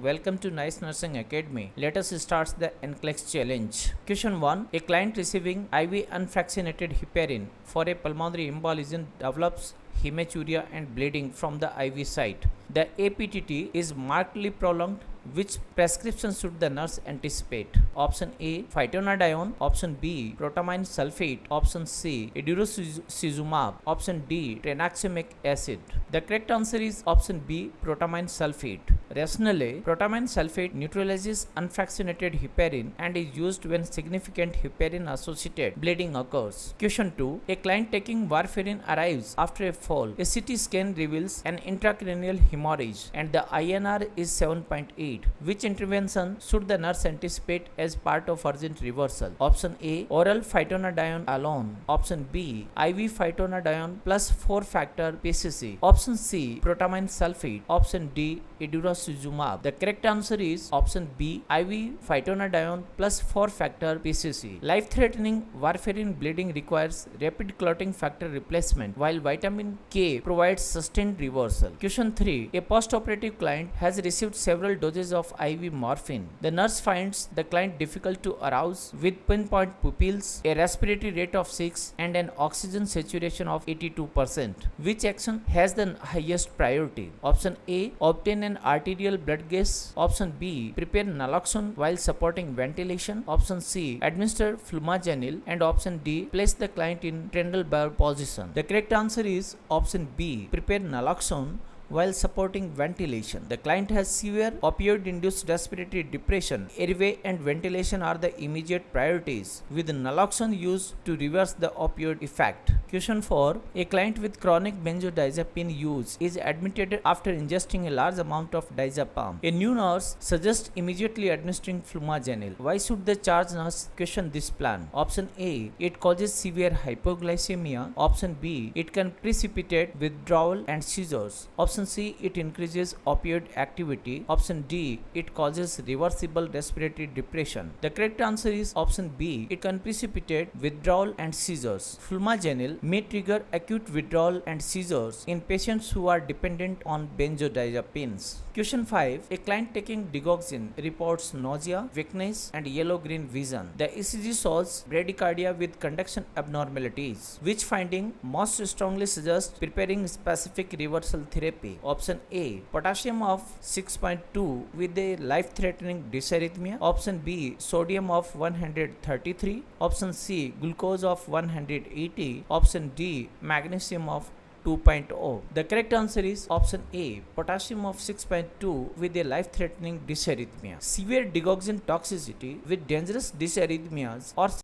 Welcome to Nice Nursing Academy. Let us start the NCLEX challenge. Question 1. A client receiving IV unfractionated heparin for a pulmonary embolism develops hematuria and bleeding from the IV site. The APTT is markedly prolonged. Which prescription should the nurse anticipate? Option A, phytonadione. Option B, protamine sulfate. Option C, idurosizumab. Option D, tranexamic acid. The correct answer is option B, protamine sulfate. Rationally, protamine sulfate neutralizes unfractionated heparin and is used when significant heparin-associated bleeding occurs. Question 2. A client taking warfarin arrives after a fall. A CT scan reveals an intracranial hemorrhage and the INR is 7.8. Which intervention should the nurse anticipate as part of urgent reversal? Option A, oral phytonadione alone. Option B, IV phytonadione plus 4-factor PCC. Option C, protamine sulfate. Option D, idurosizumab. The correct answer is option B, IV phytonadione plus 4-factor PCC. Life-threatening warfarin bleeding requires rapid clotting factor replacement, while vitamin K provides sustained reversal. Question 3. A post-operative client has received several doses of IV morphine. The nurse finds the client difficult to arouse with pinpoint pupils, a respiratory rate of 6 and an oxygen saturation of 82%. Which action has the highest priority? Option A, obtain an arterial blood gas. Option B, prepare naloxone while supporting ventilation. Option C, administer flumazenil. And option D, place the client in Trendelberg position. The correct answer is option B, prepare naloxone while supporting ventilation. The client has severe opioid-induced respiratory depression. Airway and ventilation are the immediate priorities, with naloxone used to reverse the opioid effect. Question 4. A client with chronic benzodiazepine use is admitted after ingesting a large amount of diazepam. A new nurse suggests immediately administering flumazenil. Why should the charge nurse question this plan? Option A, it causes severe hypoglycemia. Option B, it can precipitate withdrawal and seizures. Option C, it increases opioid activity. Option D, it causes reversible respiratory depression. The correct answer is option B, it can precipitate withdrawal and seizures. Flumazenil may trigger acute withdrawal and seizures in patients who are dependent on benzodiazepines. Question 5. A client taking digoxin reports nausea, weakness and yellow-green vision. The ECG shows bradycardia with conduction abnormalities. Which finding most strongly suggests preparing specific reversal therapy? Option A, potassium of 6.2 with a life-threatening dysarrhythmia. Option B, sodium of 133. Option C, glucose of 180. Option D, magnesium of 2.0. The correct answer is option A, potassium of 6.2 with a life-threatening dysarrhythmia. Severe digoxin toxicity with dangerous dysarrhythmias or